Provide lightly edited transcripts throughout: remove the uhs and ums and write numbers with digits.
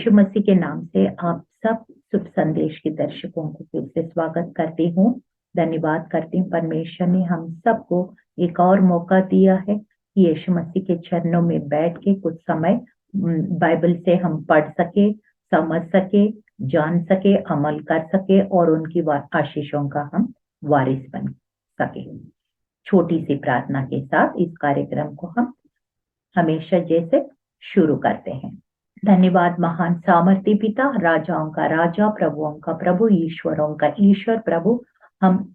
यीशु मसीह के नाम से आप सब शुभ संदेश के दर्शकों को फिर से स्वागत करती हूँ। धन्यवाद करती हूँ, परमेश्वर ने हम सबको एक और मौका दिया है कि यीशु मसीह के चरणों में बैठ के कुछ समय बाइबल से हम पढ़ सके, समझ सके, जान सके, अमल कर सके और उनकी आशीषों का हम वारिस बन सके। छोटी सी प्रार्थना के साथ इस कार्यक्रम को हम हमेशा जैसे शुरू करते हैं। धन्यवाद महान सामर्थ्य पिता, राजाओं का राजा, प्रभुओं का प्रभु, ईश्वरों का ईश्वर प्रभु, हम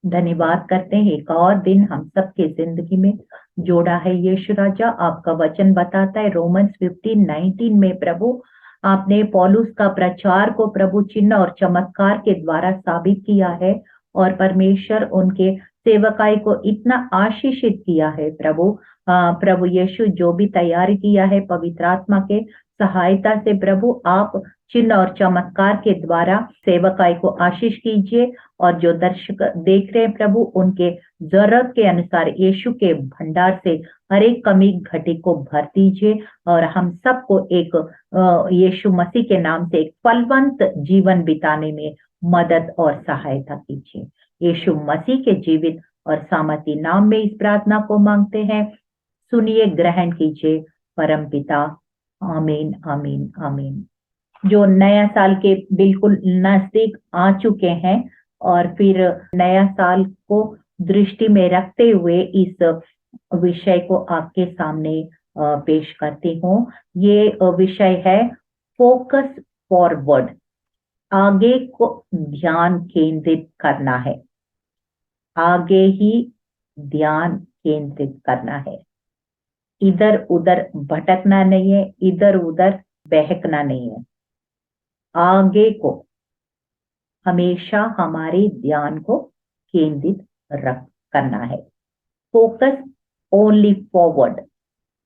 धन्यवाद करते हैं एक और दिन हम सबके जिंदगी में जोड़ा है। यीशु राजा, आपका वचन बताता है रोमन्स 15:19 में प्रभु आपने पौलुस का प्रचार को प्रभु चिन्ह और चमत्कार के द्वारा साबित किया है और परमेश्वर उनके सेवकाई को इतना आशीषित किया है प्रभु। प्रभु यीशु जो भी तैयारी किया है पवित्र आत्मा के सहायता से प्रभु आप चिन्ह और चमत्कार के द्वारा सेवकाई को आशीष कीजिए और जो दर्शक देख रहे हैं प्रभु उनके जरूरत के अनुसार यीशु के भंडार से हर एक कमी घटी को भर दीजिए और हम सबको एक यीशु मसीह के नाम से एक फलवंत जीवन बिताने में मदद और सहायता कीजिए। यीशु मसीह के जीवित और सामर्थी नाम में इस प्रार्थना को मांगते हैं, सुनिए, ग्रहण कीजिए परम पिता। आमीन आमीन आमीन। जो नया साल के बिल्कुल नजदीक आ चुके हैं और फिर नया साल को दृष्टि में रखते हुए इस विषय को आपके सामने पेश करती हूँ। ये विषय है फोकस फॉरवर्ड, आगे को ध्यान केंद्रित करना है, आगे ही ध्यान केंद्रित करना है। इधर उधर भटकना नहीं है, इधर उधर बहकना नहीं है, आगे को हमेशा हमारे ध्यान को केंद्रित करना है। Focus only forward,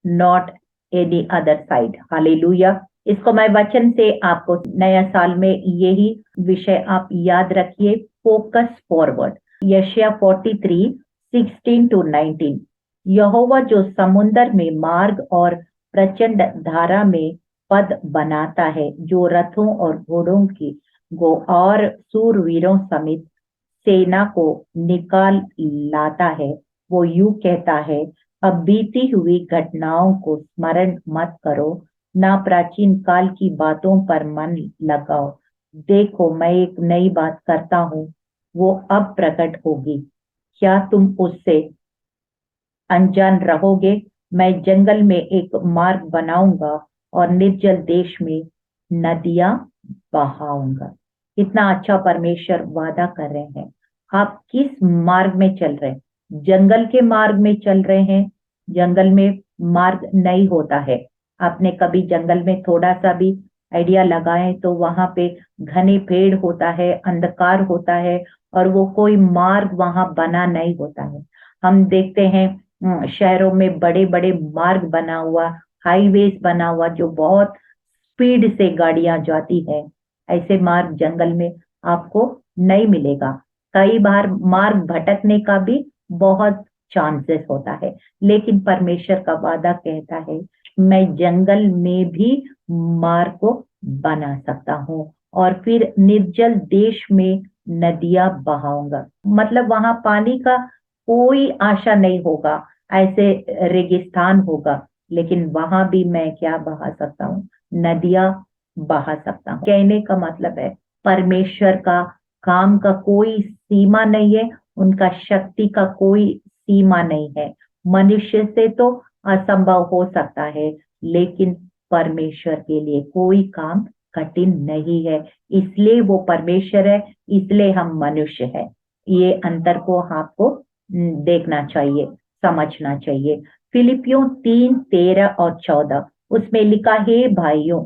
not any other side. Hallelujah. इसको मैं वचन से आपको नया साल में यही विषय आप याद रखिए, फोकस फॉरवर्ड। यशायाह 43:16-19। यहोवा जो समुद्र में मार्ग और प्रचंड धारा में पद बनाता है, जो रथों और घोड़ों की और सूरवीरों समेत सेना को निकाल लाता है, वो यूं कहता है, अब बीती हुई घटनाओं को स्मरण मत करो, ना प्राचीन काल की बातों पर मन लगाओ। देखो मैं एक नई बात करता हूँ, वो अब प्रकट होगी, क्या तुम उससे अनजान रहोगे? मैं जंगल में एक मार्ग बनाऊंगा और निर्जल देश में नदियां बहाऊंगा। कितना अच्छा परमेश्वर वादा कर रहे हैं। आप किस मार्ग में चल रहे हैं? जंगल के मार्ग में चल रहे हैं? जंगल में मार्ग नहीं होता है। आपने कभी जंगल में थोड़ा सा भी आइडिया लगाए तो वहां पे घने पेड़ होता है, अंधकार होता है और वो कोई मार्ग वहां बना नहीं होता है। हम देखते हैं शहरों में बड़े बड़े मार्ग बना हुआ, हाईवेज बना हुआ, जो बहुत स्पीड से गाड़ियां जाती है। ऐसे मार्ग जंगल में आपको नहीं मिलेगा। कई बार मार्ग भटकने का भी बहुत चांसेस होता है, लेकिन परमेश्वर का वादा कहता है, मैं जंगल में भी मार्ग को बना सकता हूँ और फिर निर्जल देश में नदियां बहाऊंगा। मतलब वहां पानी का कोई आशा नहीं होगा, ऐसे रेगिस्तान होगा, लेकिन वहां भी मैं क्या बहा सकता हूँ? नदियां बहा सकता हूँ। कहने का मतलब है परमेश्वर का काम का कोई सीमा नहीं है, उनका शक्ति का कोई सीमा नहीं है। मनुष्य से तो असंभव हो सकता है, लेकिन परमेश्वर के लिए कोई काम कठिन नहीं है। इसलिए वो परमेश्वर है, इसलिए हम मनुष्य है। ये अंतर को आपको देखना चाहिए, समझना चाहिए। फिलिपियों 3:13 और 14 उसमें लिखा है, भाइयों,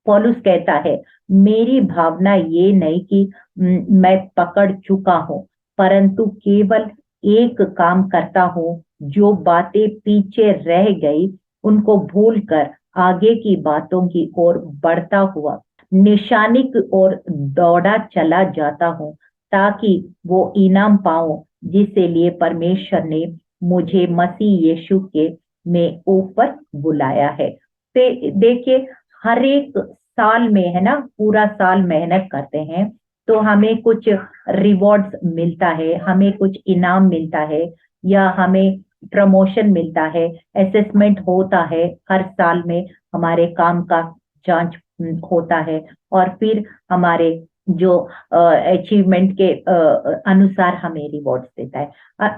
पौलुस कहता है, मेरी भावना ये नहीं कि मैं पकड़ चुका हूं, परंतु केवल एक काम करता हूं, जो बातें पीछे रह गई उनको भूलकर आगे की बातों की ओर बढ़ता हुआ निशानी की ओर दौड़ा चला जाता हूं, ताकि वो इनाम पाऊं जिसके लिए परमेश्वर ने मुझे मसीह यीशु के में ऊपर बुलाया है। देखिए, हर एक साल में है ना, पूरा साल मेहनत करते हैं तो हमें कुछ रिवॉर्ड्स मिलता है, हमें कुछ इनाम मिलता है, या हमें प्रमोशन मिलता है, असेसमेंट होता है हर साल में, हमारे काम का जांच होता है, और फिर हमारे जो अचीवमेंट के अनुसार हमें रिवॉर्ड्स देता है।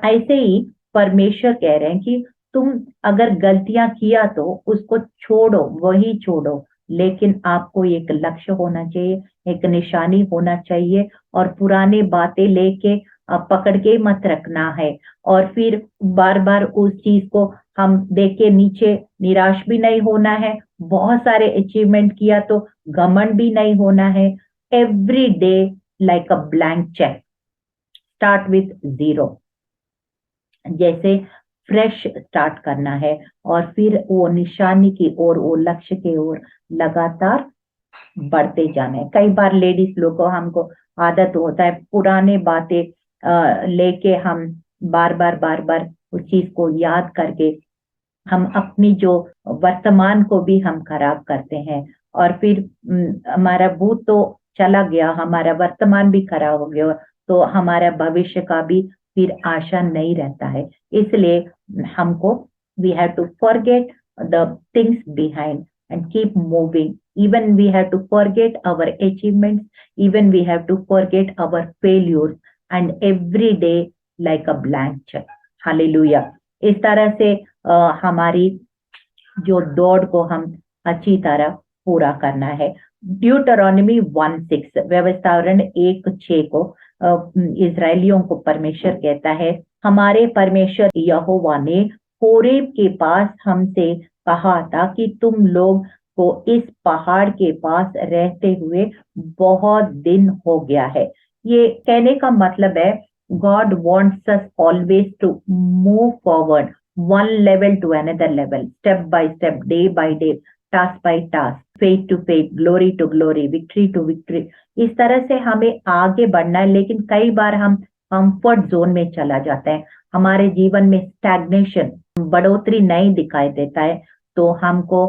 ऐसे ही परमेश्वर कह रहे हैं कि तुम अगर गलतियां किया तो उसको छोड़ो, वही छोड़ो, लेकिन आपको एक लक्ष्य होना चाहिए, एक निशानी होना चाहिए, और पुराने बातें लेके पकड़ के मत रखना है, और फिर बार बार उस चीज को हम देख के नीचे निराश भी नहीं होना है। बहुत सारे अचीवमेंट किया तो घमंड भी नहीं होना है। Every day like a blank cheque, start with zero, जैसे फ्रेश स्टार्ट करना है, और फिर वो निशानी की ओर, वो लक्ष्य की ओर लगातार बढ़ते जाना है। कई बार लेडीज लोग को, हमको आदत होता है पुराने बातें लेके हम बार बार उस चीज को याद करके हम अपनी जो वर्तमान को भी हम खराब करते हैं, और फिर हमारा भूत तो चला गया, हमारा वर्तमान भी खराब हो गया, तो हमारा भविष्य का भी फिर आशा नहीं रहता है। इसलिए हमको we have to forget the things behind and keep moving. Even we have to forget our achievements, even we have to forget our failures, and every day like a blank check. Hallelujah. इस तरह से हमारी जो दौड़ को हम अच्छी तरह पूरा करना है। ड्यूटरॉनमी 1:6, व्यवस्थावरण 1:6 को इजरायलियों को परमेश्वर कहता है, हमारे परमेश्वर यहोवा ने होरेब के पास हमसे कहा था कि तुम लोग को इस पहाड़ के पास रहते हुए बहुत दिन हो गया है। ये कहने का मतलब है, God wants us always to move forward one level to another level, step by step, day by day, task by task, faith to faith, glory to glory, victory to victory। इस तरह से हमें आगे बढ़ना है, लेकिन कई बार हम कंफर्ट जोन में चला जाते हैं, हमारे जीवन में स्टैग्नेशन, बढ़ोतरी नहीं दिखाई देता है, तो हमको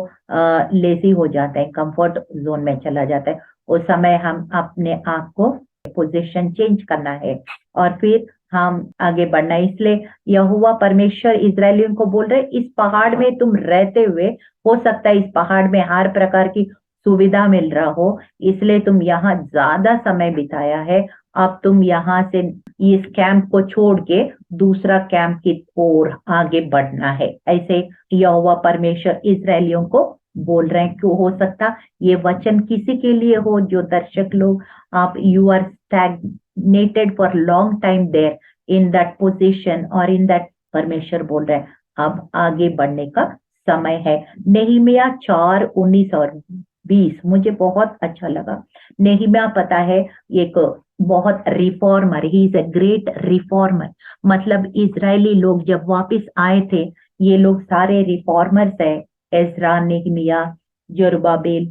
लेजी हो जाते हैं, कंफर्ट जोन में चला जाता है। उस समय हम अपने आप को पोजीशन चेंज करना है, और फिर हम आगे बढ़ना है। इसलिए यहोवा परमेश्वर इजरायलियों को बोल रहे, इस पहाड़ में तुम रहते हुए, हो सकता है इस पहाड़ में हर प्रकार की सुविधा मिल रहा हो, इसलिए तुम यहाँ ज्यादा समय बिताया है, अब तुम यहाँ से इस कैंप को छोड़ के दूसरा कैंप की ओर आगे बढ़ना है। ऐसे यहोवा परमेश्वर इजरायलियों को बोल रहे हैं। क्यों हो सकता ये वचन किसी के लिए हो, जो दर्शक लोग, आप you are stagnated for long time there in that position और इन दैट, परमेश्वर बोल रहे हैं अब आगे बढ़ने का समय है। नेहिमिया 4:19 और 20 मुझे बहुत अच्छा लगा। नेहिमिया पता है एक बहुत reformer, he is a great reformer, मतलब इजरायली लोग जब वापस आए थे, ये लोग सारे रिफॉर्मर्स है, एजरा, नेहिमिया, जरुब्बाबेल,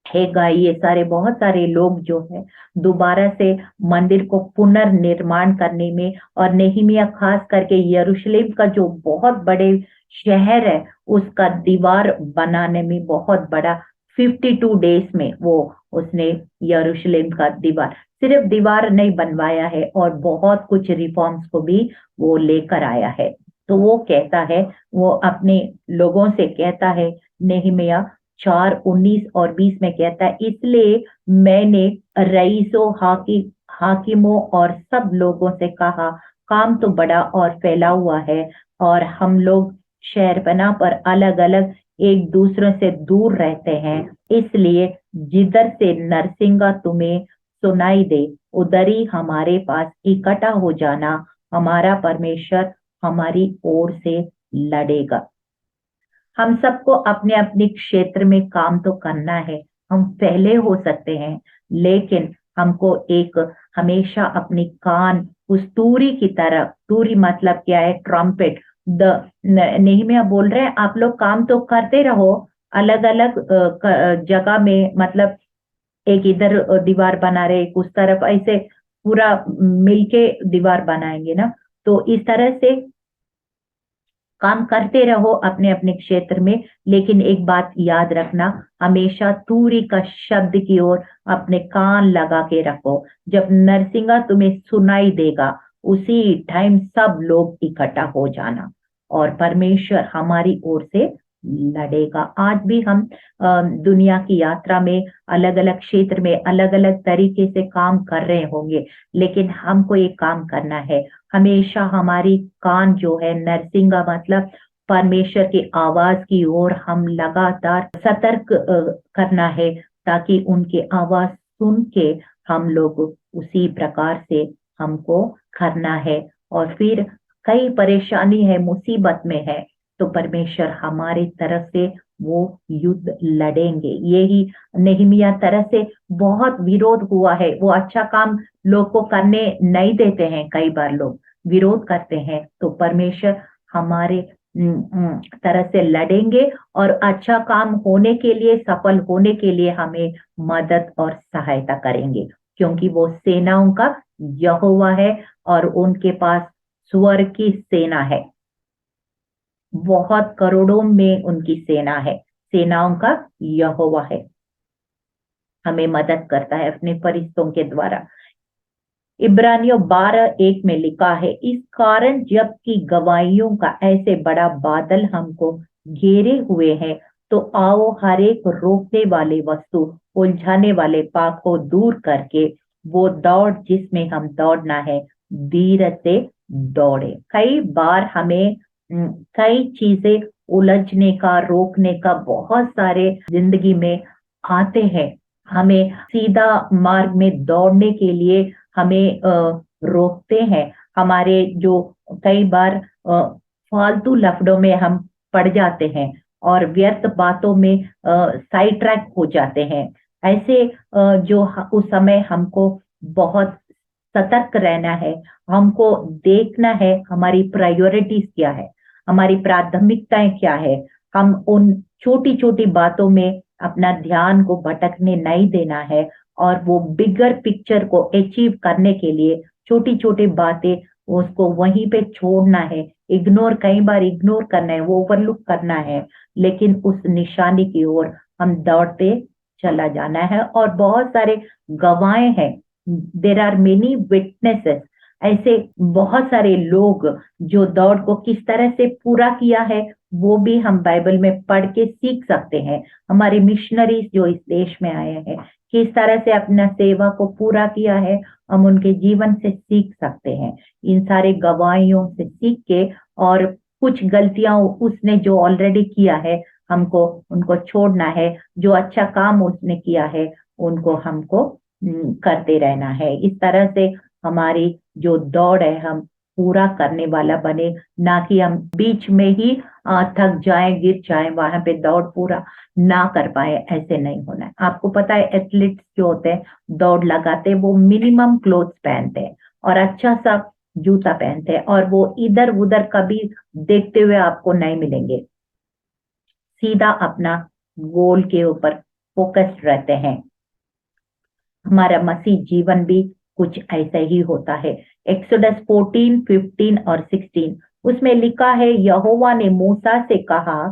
हेगाई, ये सारे बहुत सारे लोग जो है दोबारा से मंदिर को पुनर्निर्माण करने में, और नेहिमिया खास करके यरूशलेम का जो बहुत बड़े शहर है उसका दीवार बनाने में बहुत बड़ा, 52 डेज में वो उसने यरूशलेम का दीवार, सिर्फ दीवार नहीं बनवाया है, और बहुत कुछ रिफॉर्म्स को भी वो लेकर आया है। तो वो कहता है, वो अपने लोगों से कहता है, नेहिमिया 4:19 और 20 में कहता है, इसलिए मैंने रईसों, हाकिमों और सब लोगों से कहा, काम तो बड़ा और फैला हुआ है, और हम लोग शहरपना पर अलग अलग एक दूसरे से दूर रहते हैं, इसलिए जिधर से नरसिंगा तुम्हें सुनाई दे उधर ही हमारे पास इकट्ठा हो जाना, हमारा परमेश्वर हमारी ओर से लड़ेगा। हम सबको अपने अपने क्षेत्र में काम तो करना है, हम पहले हो सकते हैं, लेकिन हमको एक हमेशा अपनी कान उस तूरी की तरह, तूरी मतलब क्या है, ट्रम्पेट, द नेहिमिया बोल रहे हैं आप लोग काम तो करते रहो अलग अलग जगह में, मतलब एक इधर दीवार बना रहे, एक उस तरफ, ऐसे पूरा मिलके दीवार बनाएंगे ना, तो इस तरह से काम करते रहो अपने अपने क्षेत्र में, लेकिन एक बात याद रखना, हमेशा तूरी का शब्द की ओर अपने कान लगा के रखो। जब नरसिंगा तुम्हें सुनाई देगा, उसी टाइम सब लोग इकट्ठा हो जाना और परमेश्वर हमारी ओर से लड़ेगा। आज भी हम दुनिया की यात्रा में अलग अलग क्षेत्र में अलग अलग तरीके से काम कर रहे होंगे, लेकिन हमको एक काम करना है, हमेशा हमारी कान जो है, नरसिंगा मतलब परमेश्वर की आवाज की ओर हम लगातार सतर्क करना है, ताकि उनकी आवाज सुन के हम लोग उसी प्रकार से हमको करना है। और फिर कई परेशानी है, मुसीबत में है, तो परमेश्वर हमारी तरफ से वो युद्ध लड़ेंगे। यही नेहमिया तरह से बहुत विरोध हुआ है, वो अच्छा काम लोग को करने नहीं देते हैं, कई बार लोग विरोध करते हैं, तो परमेश्वर हमारे तरह से लड़ेंगे और अच्छा काम होने के लिए, सफल होने के लिए हमें मदद और सहायता करेंगे, क्योंकि वो सेनाओं का यहोवा है और उनके पास स्वर्ग की सेना है। बहुत करोड़ों में उनकी सेना है, सेनाओं का यहोवा है, हमें मदद करता है अपने फरिश्तों के द्वारा। इब्रानियों 12:1 में लिखा है, इस कारण जबकि गवाहियों का ऐसे बड़ा बादल हमको घेरे हुए है, तो आओ हर एक रोकने वाले वस्तु, उलझाने वाले पाप को दूर करके वो दौड़ जिसमें हम दौड़ना है, धीरज से दौड़े। कई बार हमें कई चीजें उलझने का, रोकने का बहुत सारे जिंदगी में आते हैं, हमें सीधा मार्ग में दौड़ने के लिए हमें रोकते हैं। हमारे जो कई बार फालतू लफड़ों में हम पड़ जाते हैं और व्यर्थ बातों में साइड ट्रैक हो जाते हैं। ऐसे उस समय हमको बहुत सतर्क रहना है, हमको देखना है हमारी प्रायोरिटीज क्या है, हमारी प्राथमिकताएं क्या है। हम उन छोटी छोटी बातों में अपना ध्यान को भटकने नहीं देना है, और वो बिगर पिक्चर को अचीव करने के लिए छोटी छोटी बातें उसको वहीं पे छोड़ना है, इग्नोर, कई बार इग्नोर करना है, वो ओवरलुक करना है, लेकिन उस निशानी की ओर हम दौड़ते चला जाना है। और बहुत सारे गवाहें हैं, देर आर मेनी विटनेसेस, ऐसे बहुत सारे लोग जो दौड़ को किस तरह से पूरा किया है, वो भी हम बाइबल में पढ़ के सीख सकते हैं। हमारे मिशनरीज जो इस देश में आए हैं, किस तरह से अपना सेवा को पूरा किया है, हम उनके जीवन से सीख सकते हैं। इन सारे गवाहियों से सीख के, और कुछ गलतियां उसने जो ऑलरेडी किया है, हमको उनको छोड़ना है, जो अच्छा काम उसने किया है उनको हमको करते रहना है। इस तरह से हमारी जो दौड़ है, हम पूरा करने वाला बने, ना कि हम बीच में ही थक जाएं, गिर जाएं, वहां पे दौड़ पूरा ना कर पाए, ऐसे नहीं होना है। आपको पता है एथलीट्स जो होते हैं, दौड़ लगाते हैं, वो मिनिमम क्लोथ्स पहनते हैं और अच्छा सा जूता पहनते हैं, और वो इधर उधर कभी देखते हुए आपको नहीं मिलेंगे, सीधा अपना गोल के ऊपर फोकस्ड रहते हैं। हमारा मसीह जीवन भी कुछ ऐसा ही होता है। एक्सोडस 14, 15 और 16 उसमें लिखा है, यहोवा ने मूसा से कहा,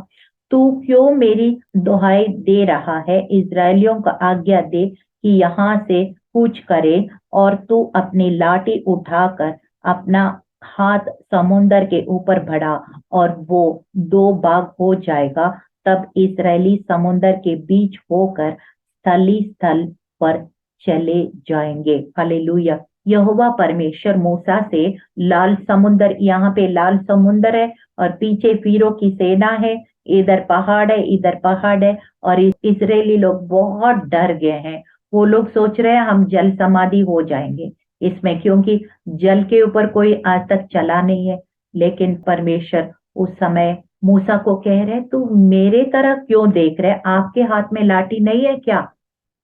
तू क्यों मेरी दुहाई दे रहा है? इजरायलियों को आज्ञा दे कि यहाँ से कूच करे, और तू अपनी लाठी उठाकर अपना हाथ समुन्दर के ऊपर बढ़ा, और वो दो भाग हो जाएगा। तब इस्राएली समुन्दर के बीच होकर स्थली स्थल पर चले जाएंगे। हालेलुया। यहोवा परमेश्वर मूसा से लाल समुन्दर, यहाँ पे लाल समुन्दर है और पीछे फीरों की सेना है, इधर पहाड़ है, इधर पहाड़ है, और इजरायली लोग बहुत डर गए हैं। वो लोग सोच रहे हैं हम जल समाधि हो जाएंगे इसमें, क्योंकि जल के ऊपर कोई आज तक चला नहीं है। लेकिन परमेश्वर उस समय मूसा को कह रहे, तू मेरे तरफ क्यों देख रहे? आपके हाथ में लाठी नहीं है क्या?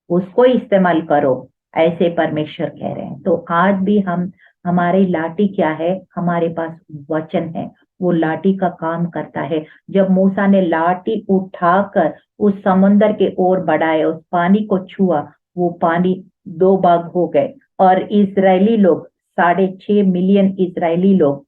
उसको इस्तेमाल करो, ऐसे परमेश्वर कह रहे हैं। तो आज भी हमारी लाठी क्या है? हमारे पास वचन है, वो लाठी का काम करता है। जब मूसा ने लाठी उठाकर उस समुन्दर के ओर बढ़ाया, उस पानी को छुआ, वो पानी दो भाग हो गए, और इजरायली लोग, 6.5 मिलियन इजरायली लोग,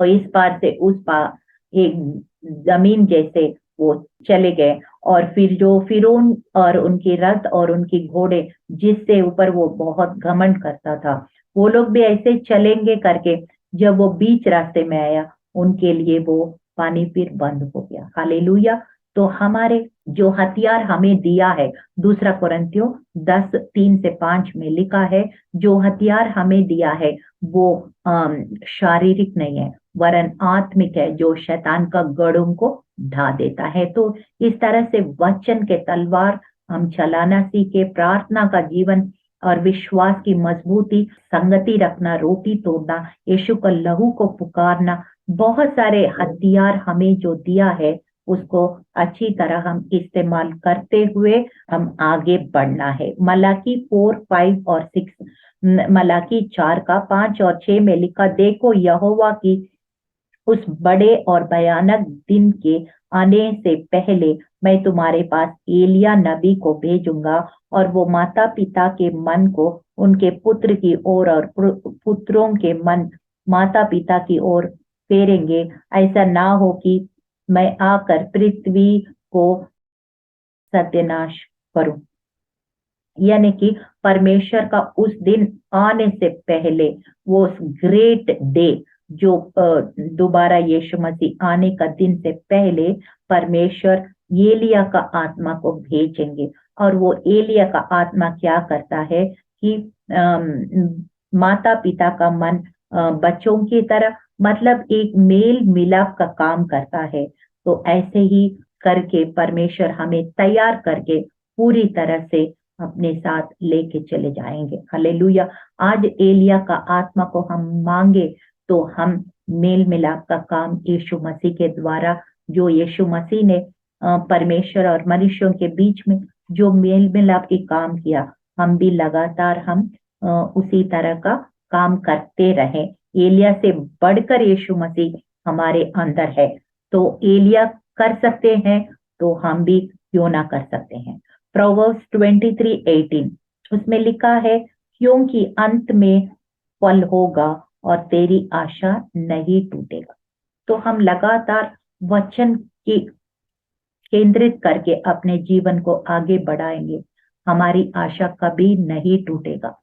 और इस पार से उस पार एक जमीन जैसे वो चले गए। और फिर जो फिरौन और उनके रथ और उनके घोड़े जिससे ऊपर वो बहुत घमंड करता था, वो लोग भी ऐसे चलेंगे करके जब वो बीच रास्ते में आया, उनके लिए वो पानी फिर बंद हो गया। हालेलुया। तो हमारे जो हथियार हमें दिया है, दूसरा कुरिन्थियों 10:3 से 5 में लिखा है, जो हथियार हमें दिया है वो शारीरिक नहीं है वरन आत्मिक है, जो शैतान का गढ़ों को ढा देता है। तो इस तरह से वचन के तलवार हम चलाना सीखे, प्रार्थना का जीवन और विश्वास की मजबूती, संगति रखना, रोटी तोड़ना, यीशु का लहू को पुकारना, बहुत सारे हथियार हमें जो दिया है उसको अच्छी तरह हम इस्तेमाल करते हुए हम आगे बढ़ना है। मलाकी 4, 5 और 6, मलाकी 4 का 5 और 6 में लिखा, देखो यहोवा की उस बड़े और भयानक दिन के आने से पहले मैं तुम्हारे पास एलिया नबी को भेजूंगा, और वो माता पिता के मन को उनके पुत्र की ओर और पुत्रों के मन माता पिता की ओर फेरेंगे। ऐसा ना हो कि मैं आकर पृथ्वी को सत्यानाश करूं। यानी कि परमेश्वर का उस दिन आने से पहले, वो उस ग्रेट डे जो दोबारा यीशु मसीह आने का दिन से पहले, परमेश्वर एलिया का आत्मा को भेजेंगे। और वो एलिया का आत्मा क्या करता है कि माता पिता का मन बच्चों की तरह, मतलब एक मेल मिलाप का काम करता है। तो ऐसे ही करके परमेश्वर हमें तैयार करके पूरी तरह से अपने साथ लेके चले जाएंगे। हालेलुया। आज एलिया का आत्मा को हम मांगे तो हम मेल मिलाप का काम यीशु मसीह के द्वारा, जो यीशु मसीह ने परमेश्वर और मनुष्यों के बीच में जो मेल मिलाप की काम किया, हम भी लगातार हम उसी तरह का काम करते रहें। एलिया से बढ़कर यीशु मसीह हमारे अंदर है, तो एलिया कर सकते हैं तो हम भी क्यों ना कर सकते हैं। प्रोवर्ब्स 23:18 उसमें लिखा है, क्योंकि अंत में फल होगा और तेरी आशा नहीं टूटेगा। तो हम लगातार वचन की केंद्रित करके अपने जीवन को आगे बढ़ाएंगे, हमारी आशा कभी नहीं टूटेगा।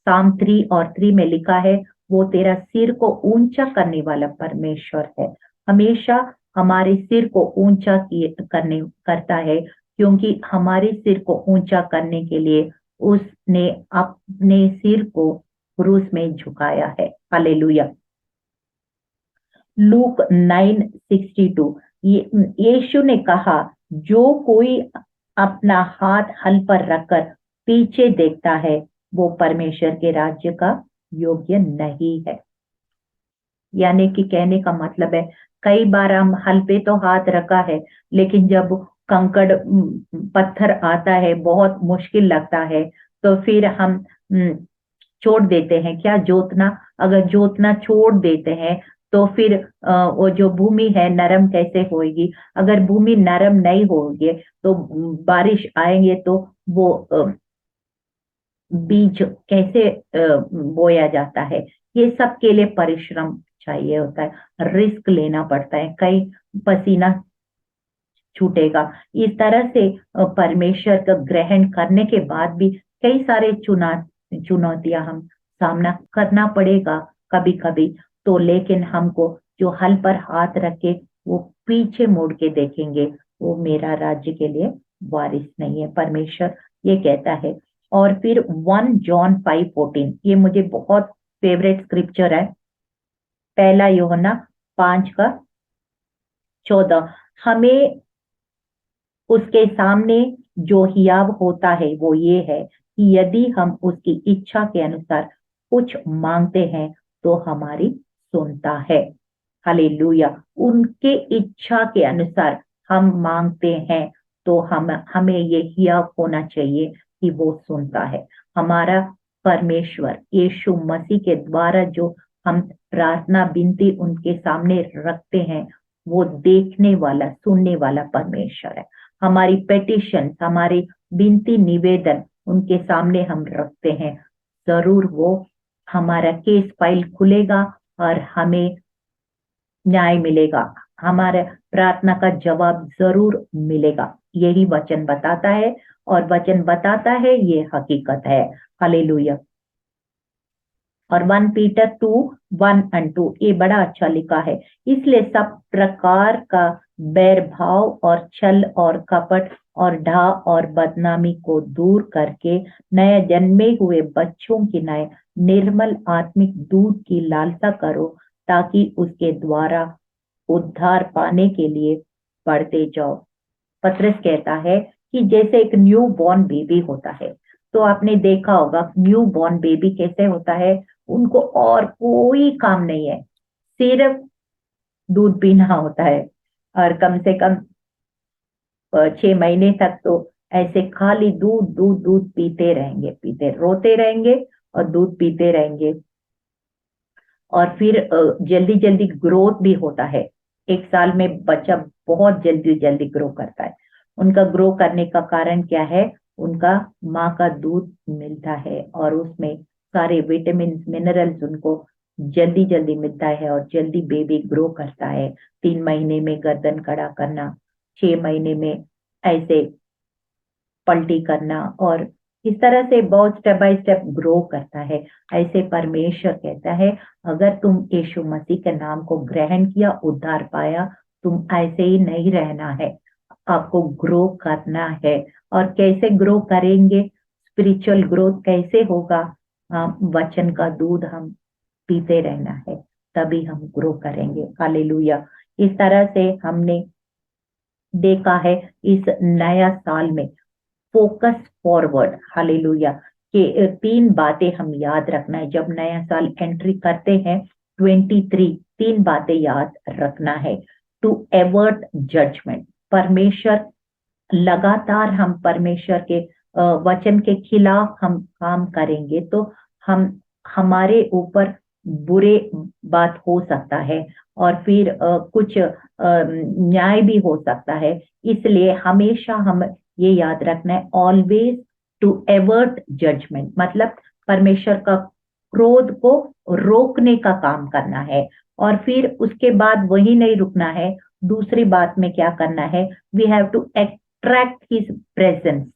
साम 3:3 में लिखा है, वो तेरा सिर को ऊंचा करने वाला परमेश्वर है। हमेशा हमारे सिर को ऊंचा करने करता है, क्योंकि हमारे सिर को ऊंचा करने के लिए उसने अपने सिर को क्रूस में झुकाया है। हालेलुया। लूक 9:62 यीशु ने कहा, जो कोई अपना हाथ हल पर रखकर पीछे देखता है वो परमेश्वर के राज्य का योग्य नहीं है। यानी कि कहने का मतलब है, कई बार हम हल पे तो हाथ रखा है, लेकिन जब कंकड़ पत्थर आता है, बहुत मुश्किल लगता है, तो फिर हम छोड़ देते हैं क्या जोतना। अगर जोतना छोड़ देते हैं तो फिर वो जो भूमि है नरम कैसे होगी। अगर भूमि नरम नहीं होगी तो बारिश आएंगे तो वो बीज कैसे बोया जाता है। ये सब के लिए परिश्रम चाहिए होता है, रिस्क लेना पड़ता है, कई पसीना छूटेगा। इस तरह से परमेश्वर का ग्रहण करने के बाद भी कई सारे चुनौतियां हम सामना करना पड़ेगा कभी कभी। तो लेकिन हमको जो हल पर हाथ रखे वो पीछे मुड़ के देखेंगे, वो मेरा राज्य के लिए वारिस नहीं है, परमेश्वर ये कहता है। और फिर 1 जॉन 5:14 ये मुझे बहुत फेवरेट स्क्रिप्चर है। पहला यूहन्ना 5:14 हमें उसके सामने जो हियाव होता है वो ये है कि यदि हम उसकी इच्छा के अनुसार कुछ मांगते हैं तो हमारी सुनता है। हालेलुया। उनके इच्छा के अनुसार हम मांगते हैं तो हमें ये हियाव होना चाहिए कि वो सुनता है। हमारा परमेश्वर यीशु मसीह के द्वारा जो हम प्रार्थना विनती उनके सामने रखते हैं, वो देखने वाला सुनने वाला परमेश्वर है। हमारी पेटिशन, हमारी विनती निवेदन उनके सामने हम रखते हैं, जरूर वो हमारा केस फाइल खुलेगा और हमें न्याय मिलेगा, हमारे प्रार्थना का जवाब जरूर मिलेगा, यही वचन बताता है, और वचन बताता है ये हकीकत है। हालेलुया। और 1 पीटर 2:1 और 2 ये बड़ा अच्छा लिखा है, इसलिए सब प्रकार का बैर भाव और छल और कपट और ढा और बदनामी को दूर करके नए जन्मे हुए बच्चों की नए निर्मल आत्मिक दूध की लालसा करो, ताकि उसके द्वारा उद्धार पाने के लिए बढ़ते जाओ। पतरस कहता है कि जैसे एक न्यू बॉर्न बेबी होता है, तो आपने देखा होगा न्यू बॉर्न बेबी कैसे होता है, उनको और कोई काम नहीं है, सिर्फ दूध पीना होता है। और कम से कम 6 महीने तक तो ऐसे खाली दूध दूध दूध पीते रहेंगे, पीते रोते रहेंगे और दूध पीते रहेंगे। और फिर जल्दी जल्दी ग्रोथ भी होता है। 1 साल में बच्चा बहुत जल्दी जल्दी ग्रो करता है। उनका ग्रो करने का कारण क्या है? उनका माँ का दूध मिलता है और उसमें सारे विटामिन मिनरल्स उनको जल्दी जल्दी मिलता है और जल्दी बेबी ग्रो करता है। 3 महीने में गर्दन खड़ा करना, 6 महीने में ऐसे पलटी करना, और इस तरह से बहुत स्टेप बाय स्टेप ग्रो करता है। ऐसे परमेश्वर कहता है, अगर तुम यीशु मसीह के नाम को ग्रहण किया, उद्धार पाया, तुम ऐसे ही नहीं रहना है, आपको ग्रो करना है। और कैसे ग्रो करेंगे? स्पिरिचुअल ग्रोथ कैसे होगा? वचन का दूध हम पीते रहना है, तभी हम ग्रो करेंगे। हालेलुया। इस तरह से हमने देखा है इस नया साल में फोकस फॉरवर्ड, हालेलुया, के 3 बातें हम याद रखना है जब नया साल एंट्री करते हैं। 23 3 बातें याद रखना है। टू एवर्ट जजमेंट, परमेश्वर लगातार हम परमेश्वर के वचन के खिलाफ हम काम करेंगे तो हम हमारे ऊपर बुरे बात हो सकता है, और फिर कुछ न्याय भी हो सकता है। इसलिए हमेशा हम ये याद रखना है, ऑलवेज टू एवर्ट जजमेंट, मतलब परमेश्वर का क्रोध को रोकने का काम करना है। और फिर उसके बाद वही नहीं रुकना है, दूसरी बात में क्या करना है? We have to attract his presence.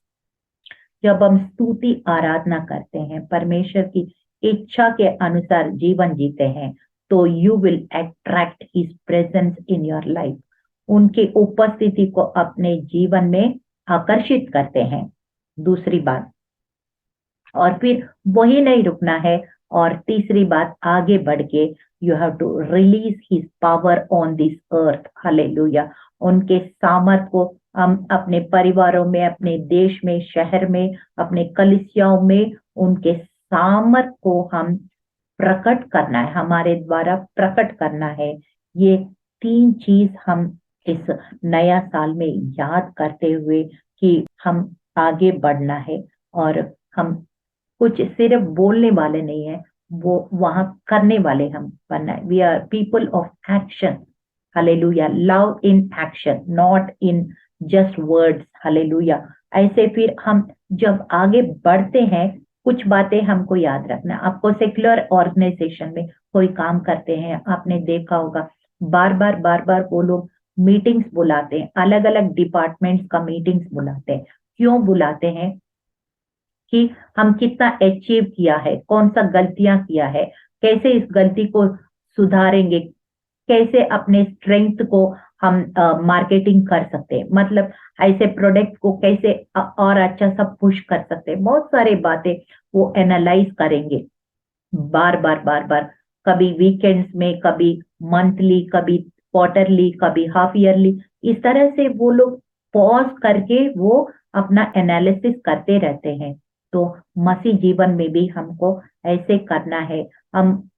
जब हम स्तुति आराधना करते हैं, परमेश्वर की इच्छा के अनुसार जीवन जीते हैं, तो you will attract his presence in your life. उनकी उपस्थिति को अपने जीवन में आकर्षित करते हैं। दूसरी बात, और फिर वही नहीं रुकना है, और तीसरी बात, आगे बढ़ के you have to release his power on this earth. Hallelujah. उनके सामर्थ को हम अपने परिवारों में, अपने देश में, शहर में, अपने कलिसियाओं में उनके सामर्थ को हम प्रकट करना है, हमारे द्वारा प्रकट करना है। ये 3 चीज हम इस नया साल में याद करते हुए कि हम आगे बढ़ना है, और हम कुछ सिर्फ बोलने वाले नहीं है, वो वहां करने वाले हम बनना है। We are people of action. Hallelujah. Love in action, not in just words. Hallelujah. ऐसे फिर हम जब आगे बढ़ते हैं, कुछ बातें हमको याद रखना। आपको सेक्युलर ऑर्गेनाइजेशन में कोई काम करते हैं, आपने देखा होगा बार बार वो लोग मीटिंग्स बुलाते हैं, अलग अलग डिपार्टमेंट्स का मीटिंग्स बुलाते हैं। क्यों बुलाते हैं? कि हम कितना अचीव किया है, कौन सा गलतियां किया है, कैसे इस गलती को सुधारेंगे, कैसे अपने स्ट्रेंथ को हम मार्केटिंग कर सकते हैं, मतलब ऐसे प्रोडक्ट को कैसे और अच्छा सा पुश कर सकते हैं। बहुत सारे बातें वो एनालाइज करेंगे बार बार, कभी वीकेंड्स में, कभी मंथली, कभी क्वार्टरली, कभी हाफ ईयरली। इस तरह से वो लोग पॉज करके वो अपना एनालिसिस करते रहते हैं। तो मसीह जीवन में भी हमको ऐसे करना है, हम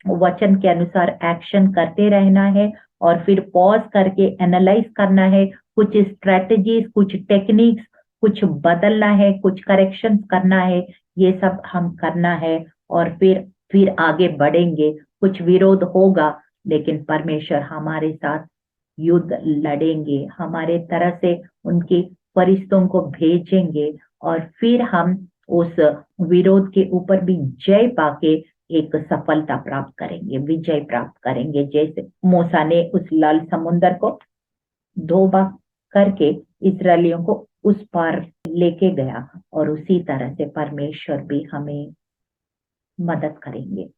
वचन के अनुसार एक्शन करते रहना है, और फिर पॉज करके एनालाइज करना है, कुछ स्ट्रेटजीज, कुछ टेक्निक्स, कुछ बदलना है, कुछ करेक्शंस करना है, ये सब हम करना है। और फिर आगे बढ़ेंगे। कुछ विरोध होगा, लेकिन परमेश्वर हमारे साथ युद्ध लड़ेंगे, हमारे तरह से उनके फरिश्तों को भेजेंगे, और फिर हम उस विरोध के ऊपर भी जय पाके एक सफलता प्राप्त करेंगे, विजय प्राप्त करेंगे। जैसे मूसा ने उस लाल समुंदर को धोबा करके इस्राएलियों को उस पार लेके गया, और उसी तरह से परमेश्वर भी हमें मदद करेंगे।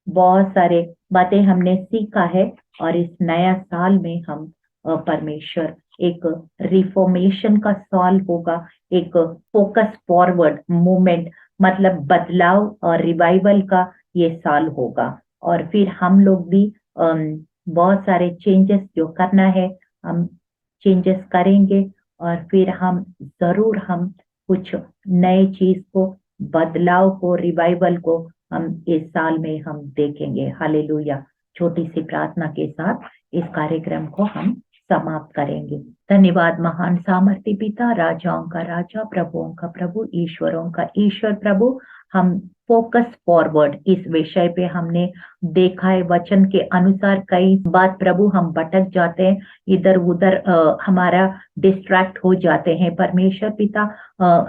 बहुत सारे बातें हमने सीखा है, और इस नया साल में हम परमेश्वर एक रिफॉर्मेशन का साल होगा, एक फोकस फॉरवर्ड मूवमेंट, मतलब बदलाव और रिवाइवल का ये साल होगा। और फिर हम लोग भी बहुत सारे चेंजेस जो करना है, हम चेंजेस करेंगे, और फिर हम जरूर हम कुछ नए चीज को, बदलाव को, रिवाइवल को हम इस साल में हम देखेंगे। हालेलुया। छोटी सी प्रार्थना के साथ इस कार्यक्रम को हम समाप्त करेंगे। धन्यवाद महान सामर्थ्य पिता, राजाओं का राजा, प्रभुओं का प्रभु, ईश्वरों का ईश्वर प्रभु। हम फोकस फॉरवर्ड इस विषय पे हमने देखा है, वचन के अनुसार कई बात प्रभु हम भटक जाते हैं, इधर उधर हमारा डिस्ट्रैक्ट हो जाते हैं। परमेश्वर पिता,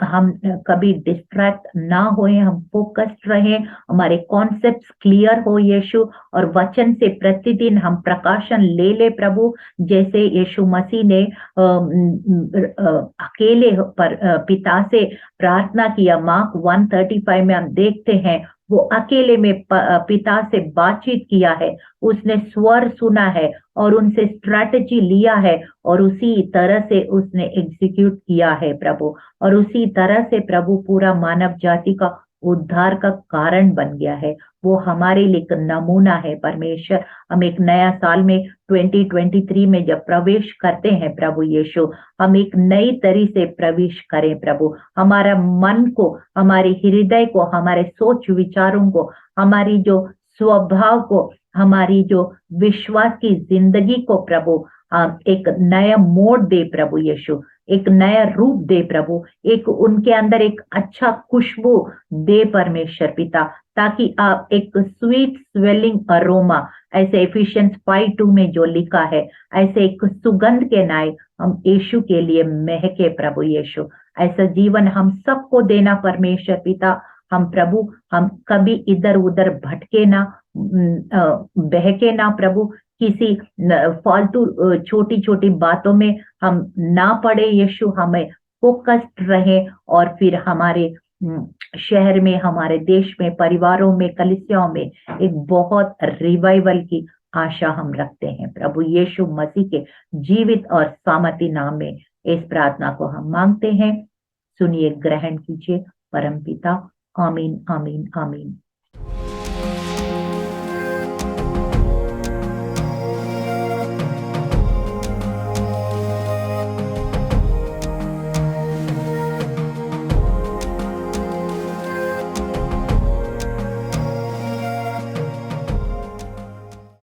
हम कभी डिस्ट्रैक्ट ना होए, हम फोकस्ड रहें, हमारे कॉन्सेप्ट्स क्लियर हो यीशु, और वचन से प्रतिदिन हम प्रकाशन ले ले प्रभु। जैसे यीशु मसीह ने अकेले पर पिता से प्रार्थना किया, मार्क 135 में हम देखते हैं, वो अकेले में पिता से बातचीत किया है, उसने स्वर सुना है और उनसे स्ट्रैटेजी लिया है, और उसी तरह से उसने एग्जीक्यूट किया है प्रभु। और उसी तरह से प्रभु पूरा मानव जाति का उद्धार का कारण बन गया है। वो हमारे लिए एक नमूना है परमेश्वर। हम एक नया साल में 2023 में जब प्रवेश करते हैं प्रभु यीशु, हम एक नई तरी से प्रवेश करें प्रभु। हमारा मन को, हमारे हृदय को, हमारे सोच विचारों को, हमारी जो स्वभाव को, हमारी जो विश्वास की जिंदगी को प्रभु एक नया मोड़ दे प्रभु यीशु, एक नया रूप दे प्रभु, एक उनके अंदर एक अच्छा खुशबू दे परमेश्वर पिता, ताकि आप एक स्वीट स्वेलिंग अरोमा, ऐसे एफिशिएंस 5:2 में जो लिखा है, ऐसे एक सुगंध के नाय हम यीशु के लिए महके प्रभु यीशु। ऐसा जीवन हम सबको देना परमेश्वर पिता। हम प्रभु, हम कभी इधर उधर भटके ना, बहके ना प्रभु, किसी फालतू छोटी छोटी बातों में हम ना पड़े यीशु। हमें फोकस्ड रहे, और फिर हमारे शहर में, हमारे देश में, परिवारों में, कलीसियाओं में एक बहुत रिवाइवल की आशा हम रखते हैं प्रभु यीशु मसीह के जीवित और सामर्थी नाम में इस प्रार्थना को हम मांगते हैं। सुनिए, ग्रहण कीजिए परम पिता। आमीन, आमीन, आमीन।